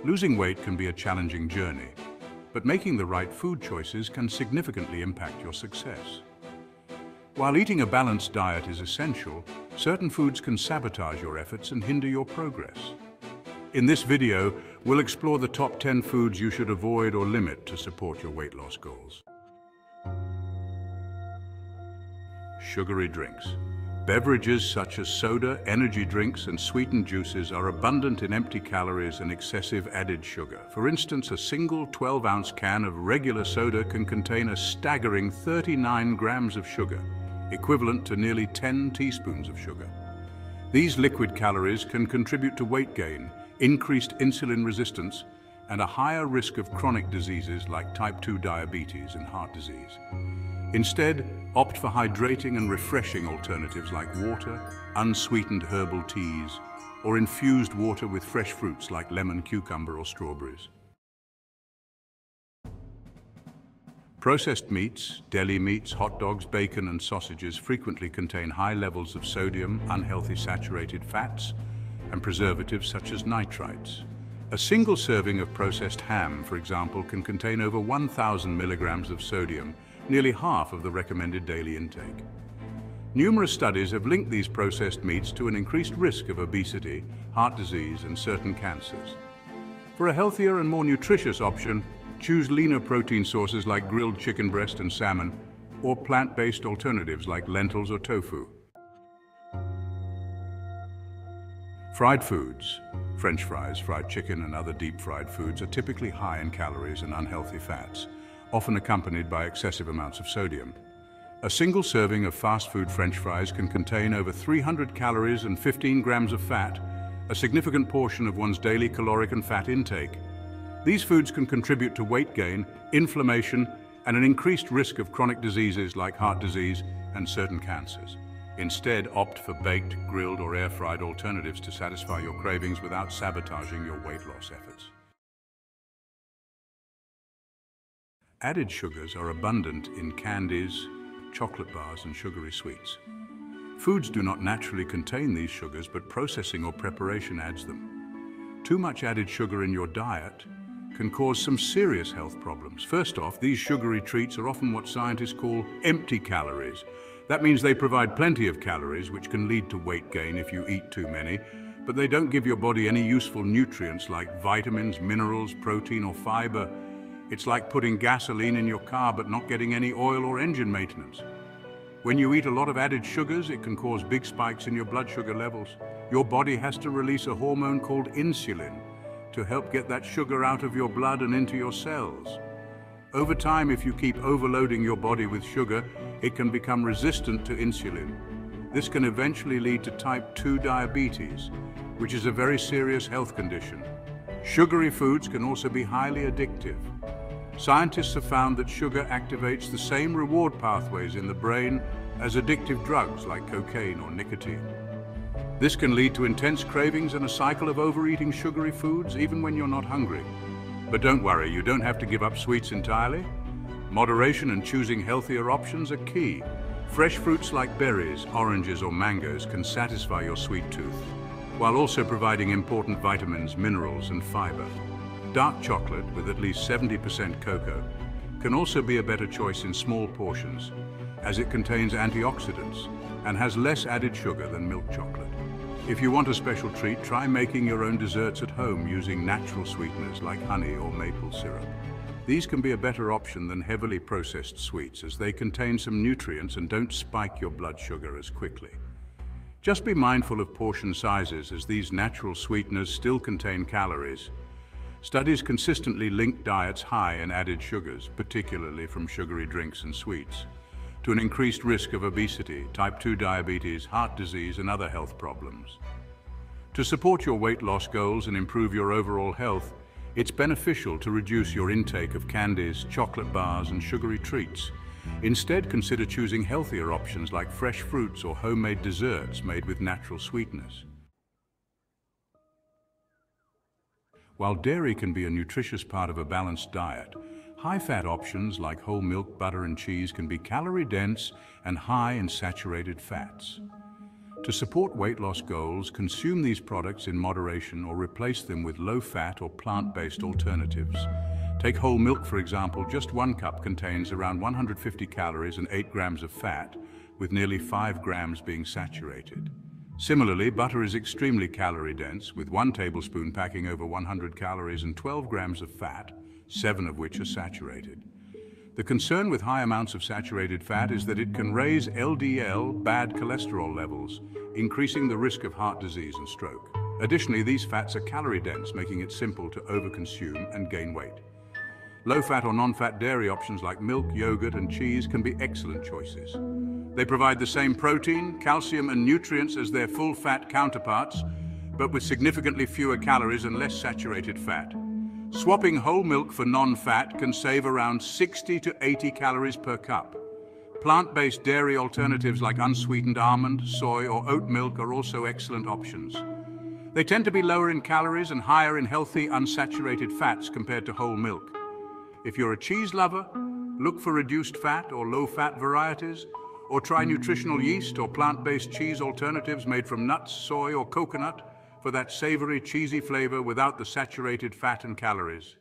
Losing weight can be a challenging journey, but making the right food choices can significantly impact your success. While eating a balanced diet is essential, certain foods can sabotage your efforts and hinder your progress. In this video, we'll explore the top 10 foods you should avoid or limit to support your weight loss goals. Sugary drinks. Beverages such as soda, energy drinks, and sweetened juices are abundant in empty calories and excessive added sugar. For instance, a single 12-ounce can of regular soda can contain a staggering 39 grams of sugar, equivalent to nearly 10 teaspoons of sugar. These liquid calories can contribute to weight gain, increased insulin resistance, and a higher risk of chronic diseases like type 2 diabetes and heart disease. Instead, opt for hydrating and refreshing alternatives like water, unsweetened herbal teas, or infused water with fresh fruits like lemon, cucumber, or strawberries. Processed meats, deli meats, hot dogs, bacon, and sausages frequently contain high levels of sodium, unhealthy saturated fats, and preservatives such as nitrites. A single serving of processed ham, for example, can contain over 1,000 milligrams of sodium, nearly half of the recommended daily intake. Numerous studies have linked these processed meats to an increased risk of obesity, heart disease, and certain cancers. For a healthier and more nutritious option, choose leaner protein sources like grilled chicken breast and salmon, or plant-based alternatives like lentils or tofu. Fried foods. French fries, fried chicken, and other deep-fried foods are typically high in calories and unhealthy fats, often accompanied by excessive amounts of sodium. A single serving of fast food French fries can contain over 300 calories and 15 grams of fat, a significant portion of one's daily caloric and fat intake. These foods can contribute to weight gain, inflammation, and an increased risk of chronic diseases like heart disease and certain cancers. Instead, opt for baked, grilled, or air-fried alternatives to satisfy your cravings without sabotaging your weight loss efforts. Added sugars are abundant in candies, chocolate bars, and sugary sweets. Foods do not naturally contain these sugars, but processing or preparation adds them. Too much added sugar in your diet can cause some serious health problems. First off, these sugary treats are often what scientists call empty calories. That means they provide plenty of calories, which can lead to weight gain if you eat too many, but they don't give your body any useful nutrients like vitamins, minerals, protein, or fiber. It's like putting gasoline in your car but not getting any oil or engine maintenance. When you eat a lot of added sugars, it can cause big spikes in your blood sugar levels. Your body has to release a hormone called insulin to help get that sugar out of your blood and into your cells. Over time, if you keep overloading your body with sugar, it can become resistant to insulin. This can eventually lead to type 2 diabetes, which is a very serious health condition. Sugary foods can also be highly addictive. Scientists have found that sugar activates the same reward pathways in the brain as addictive drugs like cocaine or nicotine. This can lead to intense cravings and a cycle of overeating sugary foods even when you're not hungry. But don't worry, you don't have to give up sweets entirely. Moderation and choosing healthier options are key. Fresh fruits like berries, oranges, or mangoes can satisfy your sweet tooth, while also providing important vitamins, minerals, and fiber. Dark chocolate, with at least 70% cocoa, can also be a better choice in small portions, as it contains antioxidants and has less added sugar than milk chocolate. If you want a special treat, try making your own desserts at home using natural sweeteners like honey or maple syrup. These can be a better option than heavily processed sweets, as they contain some nutrients and don't spike your blood sugar as quickly. Just be mindful of portion sizes, as these natural sweeteners still contain calories. Studies consistently link diets high in added sugars, particularly from sugary drinks and sweets, to an increased risk of obesity, type 2 diabetes, heart disease, and other health problems. To support your weight loss goals and improve your overall health, it's beneficial to reduce your intake of candies, chocolate bars, and sugary treats. Instead, consider choosing healthier options like fresh fruits or homemade desserts made with natural sweeteners. While dairy can be a nutritious part of a balanced diet, high-fat options like whole milk, butter, and cheese can be calorie-dense and high in saturated fats. To support weight loss goals, consume these products in moderation or replace them with low-fat or plant-based alternatives. Take whole milk, for example. Just 1 cup contains around 150 calories and 8 grams of fat, with nearly 5 grams being saturated. Similarly, butter is extremely calorie-dense, with 1 tablespoon packing over 100 calories and 12 grams of fat, 7 of which are saturated. The concern with high amounts of saturated fat is that it can raise LDL, bad cholesterol levels, increasing the risk of heart disease and stroke. Additionally, these fats are calorie-dense, making it simple to overconsume and gain weight. Low-fat or non-fat dairy options like milk, yogurt, and cheese can be excellent choices. They provide the same protein, calcium, and nutrients as their full-fat counterparts, but with significantly fewer calories and less saturated fat. Swapping whole milk for non-fat can save around 60 to 80 calories per cup. Plant-based dairy alternatives like unsweetened almond, soy, or oat milk are also excellent options. They tend to be lower in calories and higher in healthy, unsaturated fats compared to whole milk. If you're a cheese lover, look for reduced fat or low-fat varieties, or try nutritional yeast or plant-based cheese alternatives made from nuts, soy, or coconut for that savory, cheesy flavor without the saturated fat and calories.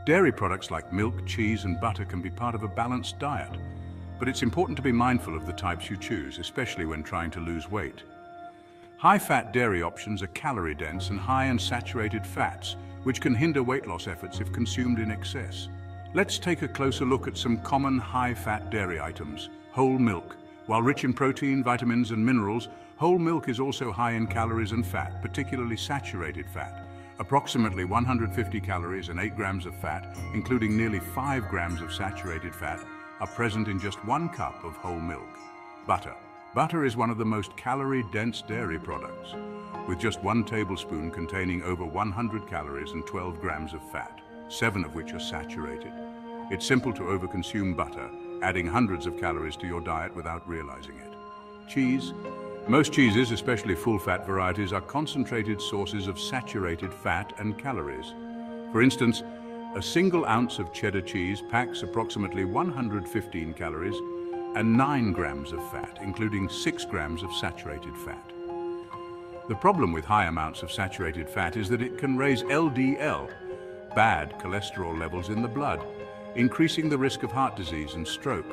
Dairy products like milk, cheese, and butter can be part of a balanced diet, but it's important to be mindful of the types you choose, especially when trying to lose weight. High-fat dairy options are calorie-dense and high in saturated fats, which can hinder weight loss efforts if consumed in excess. Let's take a closer look at some common high-fat dairy items. Whole milk. While rich in protein, vitamins, and minerals, whole milk is also high in calories and fat, particularly saturated fat. Approximately 150 calories and 8 grams of fat, including nearly 5 grams of saturated fat, are present in just 1 cup of whole milk. Butter. Butter is one of the most calorie-dense dairy products, with just 1 tablespoon containing over 100 calories and 12 grams of fat, 7 of which are saturated. It's simple to overconsume butter, adding hundreds of calories to your diet without realizing it. Cheese. Most cheeses, especially full-fat varieties, are concentrated sources of saturated fat and calories. For instance, a single ounce of cheddar cheese packs approximately 115 calories and 9 grams of fat, including 6 grams of saturated fat. The problem with high amounts of saturated fat is that it can raise LDL, bad cholesterol levels in the blood, increasing the risk of heart disease and stroke.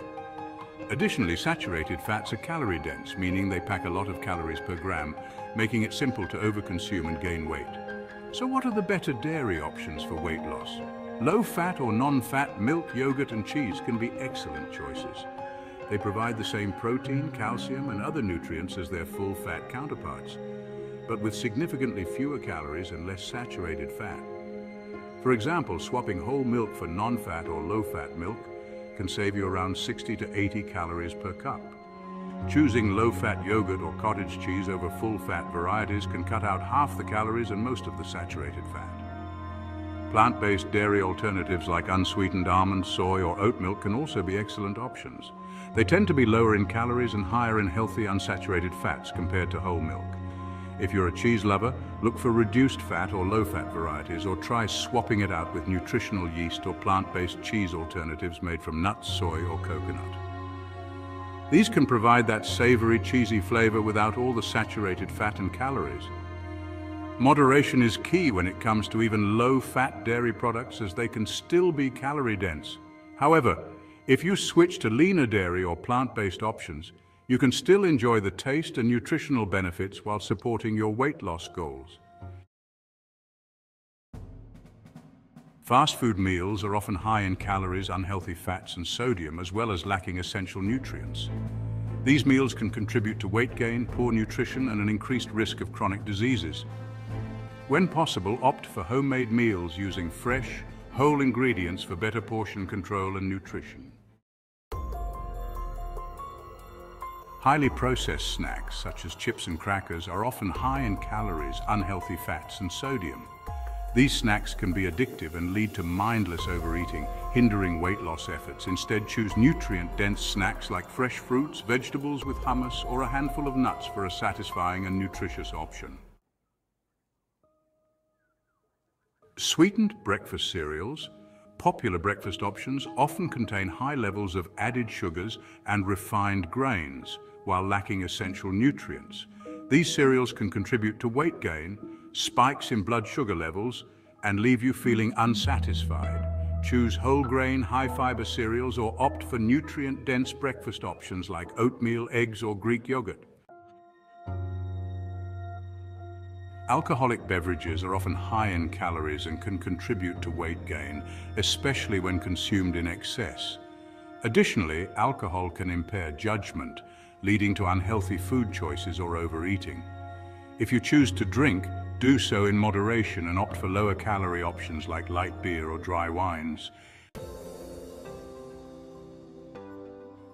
Additionally, saturated fats are calorie-dense, meaning they pack a lot of calories per gram, making it simple to overconsume and gain weight. So what are the better dairy options for weight loss? Low-fat or non-fat milk, yogurt, and cheese can be excellent choices. They provide the same protein, calcium, and other nutrients as their full-fat counterparts, but with significantly fewer calories and less saturated fat. For example, swapping whole milk for non-fat or low-fat milk can save you around 60 to 80 calories per cup. Choosing low-fat yogurt or cottage cheese over full-fat varieties can cut out half the calories and most of the saturated fat. Plant-based dairy alternatives like unsweetened almond, soy, or oat milk can also be excellent options. They tend to be lower in calories and higher in healthy unsaturated fats compared to whole milk. If you're a cheese lover, look for reduced fat or low-fat varieties, or try swapping it out with nutritional yeast or plant-based cheese alternatives made from nuts, soy, or coconut. These can provide that savory, cheesy flavor without all the saturated fat and calories. Moderation is key when it comes to even low-fat dairy products, as they can still be calorie-dense. However, if you switch to leaner dairy or plant-based options, you can still enjoy the taste and nutritional benefits while supporting your weight loss goals. Fast food meals are often high in calories, unhealthy fats, and sodium, as well as lacking essential nutrients. These meals can contribute to weight gain, poor nutrition, and an increased risk of chronic diseases. When possible, opt for homemade meals using fresh, whole ingredients for better portion control and nutrition. Highly processed snacks, such as chips and crackers, are often high in calories, unhealthy fats, and sodium. These snacks can be addictive and lead to mindless overeating, hindering weight loss efforts. Instead, choose nutrient-dense snacks like fresh fruits, vegetables with hummus, or a handful of nuts for a satisfying and nutritious option. Sweetened breakfast cereals, Popular breakfast options often contain high levels of added sugars and refined grains, while lacking essential nutrients. These cereals can contribute to weight gain, spikes in blood sugar levels, and leave you feeling unsatisfied. Choose whole grain, high-fiber cereals or opt for nutrient-dense breakfast options like oatmeal, eggs, or Greek yogurt. Alcoholic beverages are often high in calories and can contribute to weight gain, especially when consumed in excess. Additionally, alcohol can impair judgment, leading to unhealthy food choices or overeating. If you choose to drink, do so in moderation and opt for lower-calorie options like light beer or dry wines.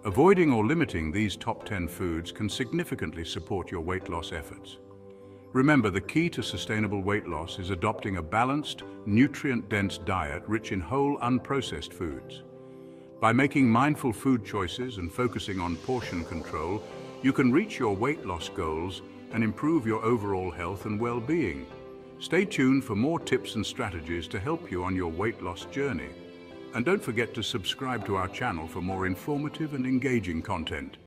Avoiding or limiting these top 10 foods can significantly support your weight loss efforts. Remember, the key to sustainable weight loss is adopting a balanced, nutrient-dense diet rich in whole, unprocessed foods. By making mindful food choices and focusing on portion control, you can reach your weight loss goals and improve your overall health and well-being. Stay tuned for more tips and strategies to help you on your weight loss journey. And don't forget to subscribe to our channel for more informative and engaging content.